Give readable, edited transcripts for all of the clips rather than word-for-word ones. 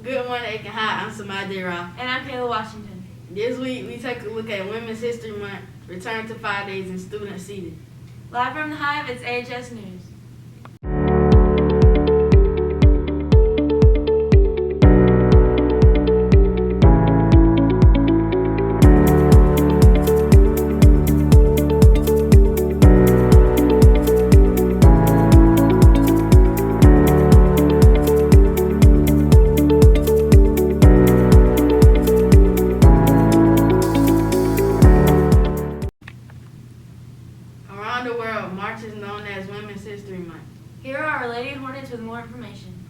Good morning, Aiken High. I'm Samadi Ra. And I'm Kayla Washington. This week, we take a look at Women's History Month, return to 5 days, and student seating. Live from the Hive, it's AHS News. Around the world, March is known as Women's History Month. Here are our Lady Hornets with more information.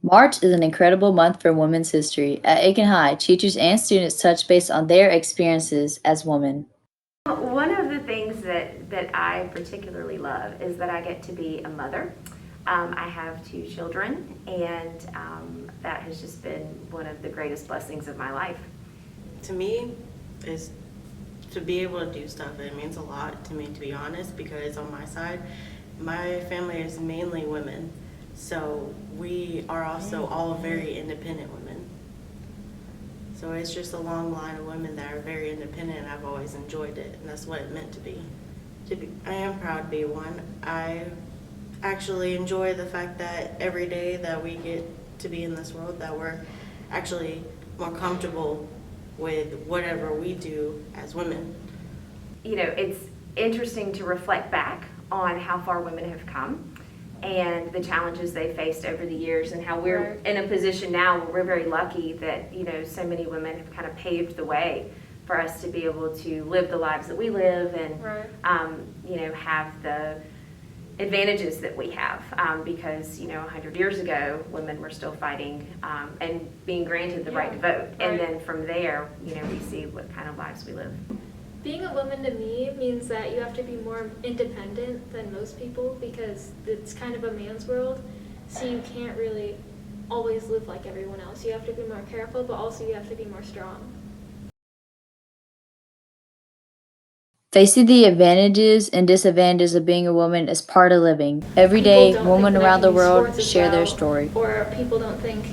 March is an incredible month for women's history. At Aiken High, teachers and students touch base on their experiences as women. One of the things that I particularly love is that I get to be a mother. I have 2 children, and that has just been one of the greatest blessings of my life. To me, is to be able to do stuff. It means a lot to me, to be honest, because on my side, my family is mainly women. So we are also all very independent women. So it's just a long line of women that are very independent, and I've always enjoyed it, and that's what it meant to be. I am proud to be one. I actually enjoy the fact that every day that we get to be in this world, that we're actually more comfortable with whatever we do as women. You know, it's interesting to reflect back on how far women have come and the challenges they faced over the years, and how we're in a position now where we're very lucky that, you know, so many women have kind of paved the way for us to be able to live the lives that we live and, you know, have the advantages that we have, because, you know, 100 years ago, women were still fighting and being granted the right to vote. And then from there, you know, we see what kind of lives we live. Being a woman to me means that you have to be more independent than most people, because it's kind of a man's world, so you can't really always live like everyone else. You have to be more careful, but also you have to be more strong. Facing the advantages and disadvantages of being a woman is part of living. Every day, women around the world share their story. Or people don't think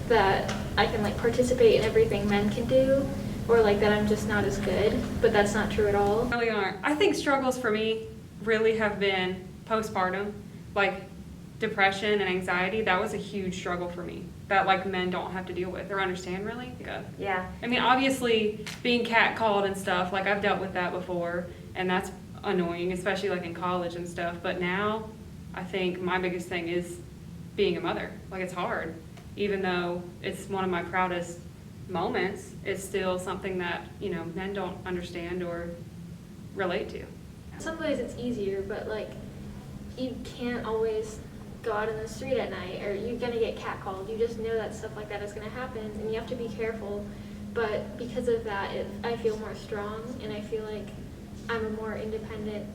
that I can like participate in everything men can do, or like that I'm just not as good, but that's not true at all. Really aren't. I think struggles for me really have been postpartum, like depression and anxiety. That was a huge struggle for me that like men don't have to deal with or understand really. Yeah. I mean, obviously being catcalled and stuff, like I've dealt with that before, and that's annoying, especially like in college and stuff. But now I think my biggest thing is being a mother. Like it's hard, even though it's one of my proudest moments, it's still something that, you know, men don't understand or relate to. In some ways it's easier, but like you can't always go out in the street at night, or you're gonna get catcalled. You just know that stuff like that is gonna happen, and you have to be careful. But because of that, I feel more strong, and I feel like I'm a more independent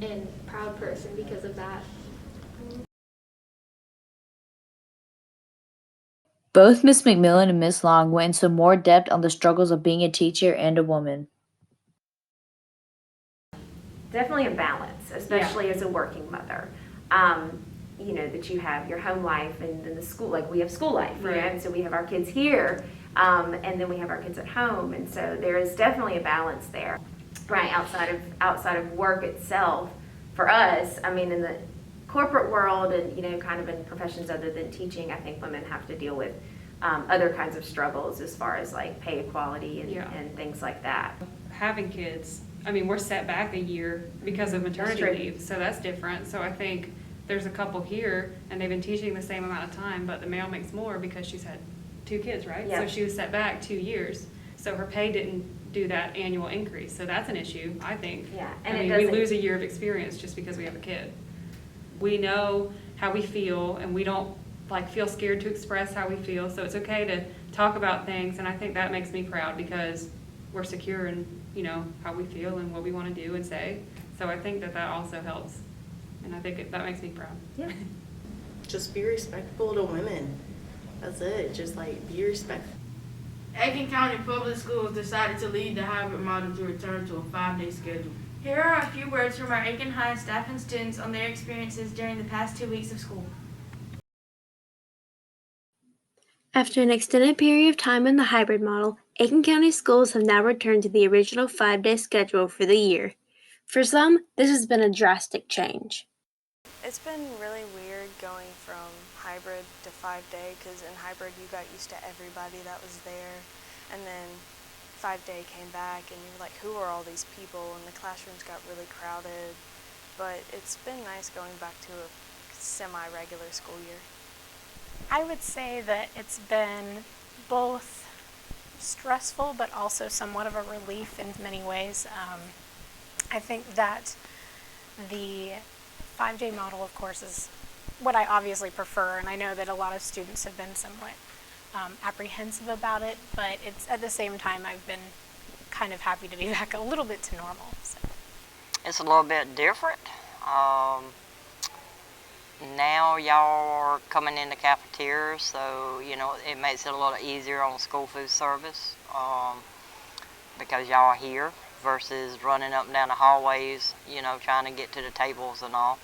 and proud person because of that. Both Miss McMillan and Miss Long went into more depth on the struggles of being a teacher and a woman. Definitely a balance, especially as a working mother. You know, that you have your home life and then the school, like we have school life, you know, and so we have our kids here, and then we have our kids at home, and so there is definitely a balance there, right? Outside of work itself, for us, I mean, in the corporate world and, you know, kind of in professions other than teaching, I think women have to deal with other kinds of struggles as far as like pay equality and things like that. Having kids, I mean, we're set back a year because of maternity leave, so that's different. So I think there's a couple here, and they've been teaching the same amount of time, but the male makes more because she's had 2 kids, right? Yeah. So she was set back 2 years. So her pay didn't do that annual increase. So that's an issue, I think. Yeah, and I mean, we lose a year of experience just because we have a kid. We know how we feel, and we don't like feel scared to express how we feel. So it's okay to talk about things, and I think that makes me proud because we're secure in, you know, how we feel and what we want to do and say. So I think that also helps. And I think that makes me proud. Yeah. Just be respectful to women. That's it. Just like be respectful. Aiken County Public Schools decided to lead the hybrid model to return to a 5-day schedule. Here are a few words from our Aiken High staff and students on their experiences during the past 2 weeks of school. After an extended period of time in the hybrid model, Aiken County schools have now returned to the original 5-day schedule for the year. For some, this has been a drastic change. It's been really weird going from hybrid to 5-day because in hybrid you got used to everybody that was there, and then 5-day came back and you're like, who are all these people? And the classrooms got really crowded. But it's been nice going back to a semi-regular school year. I would say that it's been both stressful but also somewhat of a relief in many ways. I think that the 5-day model, of course, is what I obviously prefer, and I know that a lot of students have been somewhat apprehensive about it, but it's at the same time I've been kind of happy to be back a little bit to normal. So. It's a little bit different. Now y'all are coming in the cafeteria, so it makes it a little easier on school food service because y'all are here versus running up and down the hallways, trying to get to the tables and all.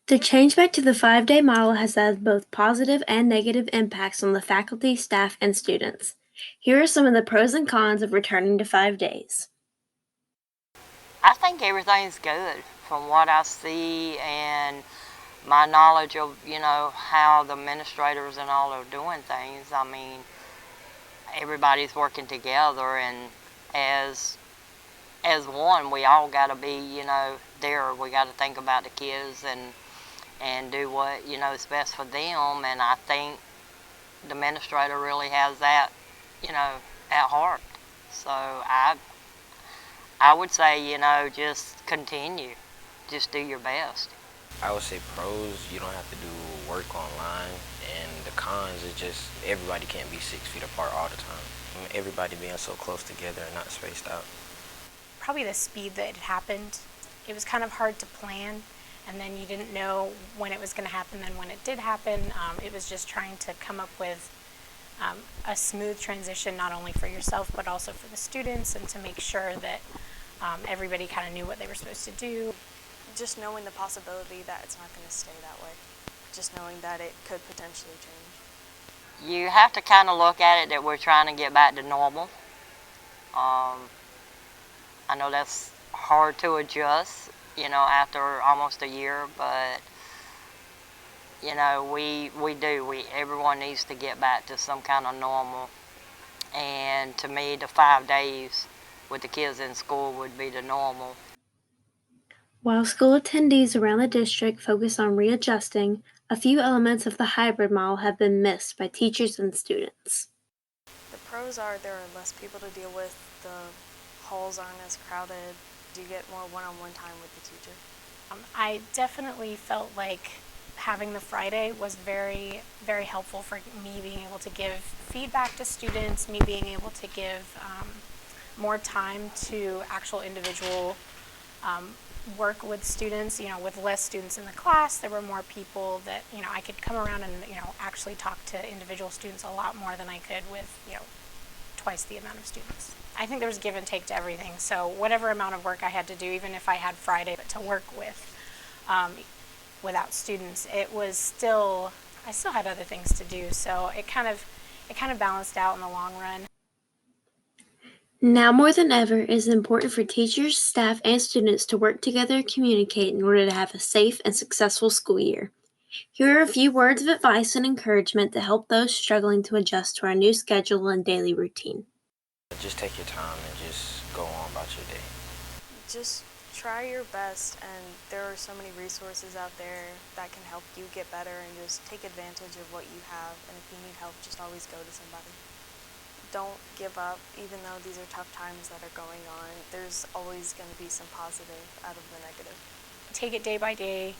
The change back to the 5-day model has had both positive and negative impacts on the faculty, staff, and students. Here are some of the pros and cons of returning to 5 days. I think everything's good from what I see and my knowledge of, how the administrators and all are doing things. I mean, everybody's working together, and as one, we all got to be, there. We got to think about the kids and do what, is best for them. And I think the administrator really has that, at heart. So I would say, just continue. Just do your best. I would say pros, you don't have to do work online, and the cons is just everybody can't be 6 feet apart all the time. Everybody being so close together and not spaced out. Probably the speed that it happened. It was kind of hard to plan, and then you didn't know when it was going to happen. Then when it did happen, it was just trying to come up with a smooth transition, not only for yourself but also for the students, and to make sure that everybody kind of knew what they were supposed to do. Just knowing the possibility that it's not going to stay that way. Just knowing that it could potentially change. You have to kind of look at it that we're trying to get back to normal. I know that's hard to adjust, after almost a year, but, everyone needs to get back to some kind of normal. And to me, the 5 days with the kids in school would be the normal. While school attendees around the district focus on readjusting, a few elements of the hybrid model have been missed by teachers and students. The pros are there are less people to deal with, the halls aren't as crowded, you get more one-on-one time with the teacher. I definitely felt like having the Friday was very, very helpful for me being able to give feedback to students, me being able to give more time to actual individual work with students. With less students in the class, there were more people that, I could come around and, actually talk to individual students a lot more than I could with, twice the amount of students. I think there was give and take to everything. So whatever amount of work I had to do, even if I had Friday to work with, without students, I still had other things to do. So it kind of balanced out in the long run. Now more than ever, it is important for teachers, staff, and students to work together and communicate in order to have a safe and successful school year. Here are a few words of advice and encouragement to help those struggling to adjust to our new schedule and daily routine. Just take your time and just go on about your day. Just try your best, and there are so many resources out there that can help you get better, and just take advantage of what you have, and if you need help, just always go to somebody. Don't give up, even though these are tough times that are going on. There's always going to be some positive out of the negative. Take it day by day.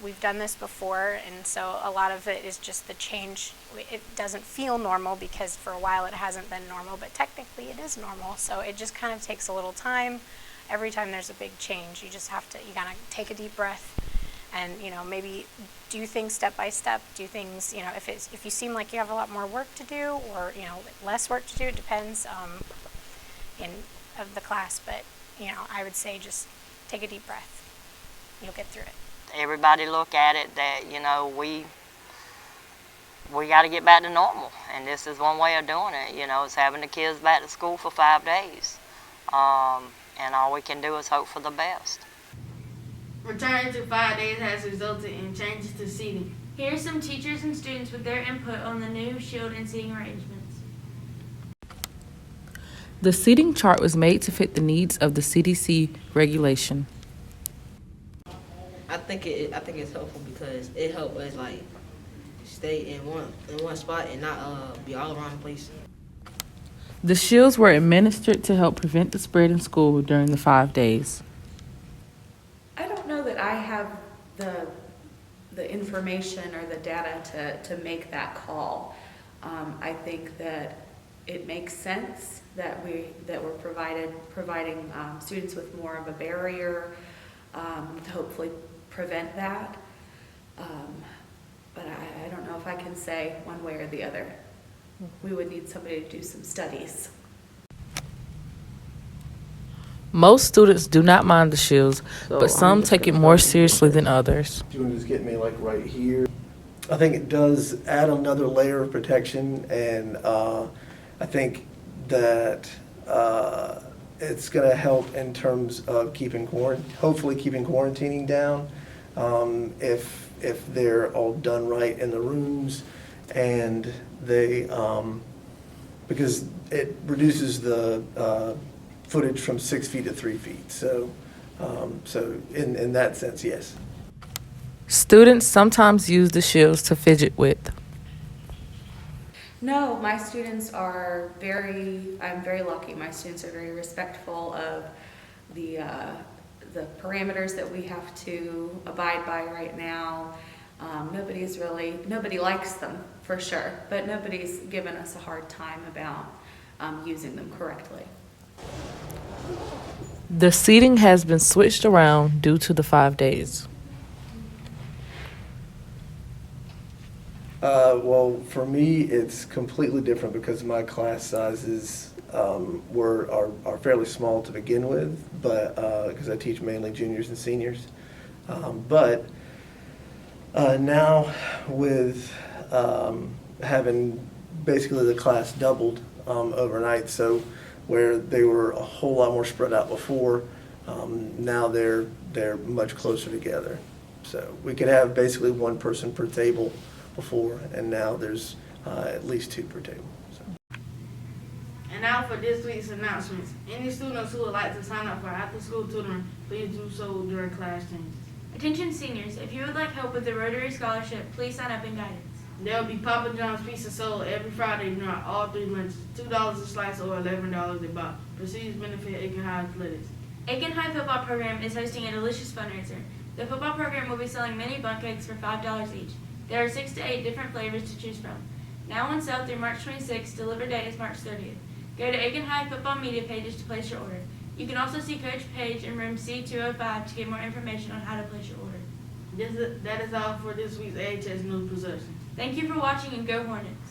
We've done this before, and so a lot of it is just the change. It doesn't feel normal because for a while it hasn't been normal, but technically it is normal. So it just kind of takes a little time. Every time there's a big change, you gotta take a deep breath and, maybe do things step by step, do things, if you seem like you have a lot more work to do or, less work to do, it depends of the class, but, I would say just take a deep breath. You'll get through it. Everybody look at it that, we got to get back to normal, and this is one way of doing it. You know, it's having the kids back to school for 5 days, and all we can do is hope for the best. Returning to 5 days has resulted in changes to seating. Here are some teachers and students with their input on the new shield and seating arrangements. The seating chart was made to fit the needs of the CDC regulation. I think it's helpful because it helps us like stay in one spot and not be all around the place. The shields were administered to help prevent the spread in school during the 5 days. I don't know that I have the information or the data to make that call. I think that it makes sense that we're providing students with more of a barrier to hopefully prevent that. But I don't know if I can say one way or the other. We would need somebody to do some studies. Most students do not mind the shields, but some take it more seriously than others. Do you want to just get me like right here? I think it does add another layer of protection, and I think that it's going to help in terms of hopefully keeping quarantining down if they're all done right in the rooms, and they because it reduces the footage from 6 feet to 3 feet. So in that sense, yes. Students sometimes use the shields to fidget with. No, my students are I'm very lucky. My students are very respectful of the parameters that we have to abide by right now. Nobody likes them for sure, but nobody's given us a hard time about using them correctly. The seating has been switched around due to the 5 days. Well, for me, it's completely different because my class sizes are fairly small to begin with, but because I teach mainly juniors and seniors. But now with having basically the class doubled overnight, so where they were a whole lot more spread out before, now they're much closer together. So we could have basically one person per table before, and now there's at least 2 per table. So. And now for this week's announcements. Any students who would like to sign up for after-school tutoring, please do so during class changes. Attention seniors, if you would like help with the Rotary Scholarship, please sign up in guidance. There will be Papa John's Pizza sold every Friday during all 3 lunches, $2 a slice or $11 a box. Proceeds benefit Aiken High Athletics. Aiken High football program is hosting a delicious fundraiser. The football program will be selling mini bun cakes for $5 each. There are 6 to 8 different flavors to choose from. Now on sale through March 26th, delivery date is March 30th. Go to Aiken High football media pages to place your order. You can also see Coach Page in room C205 to get more information on how to place your order. That is all for this week's AHS News Production. Thank you for watching, and go Hornets!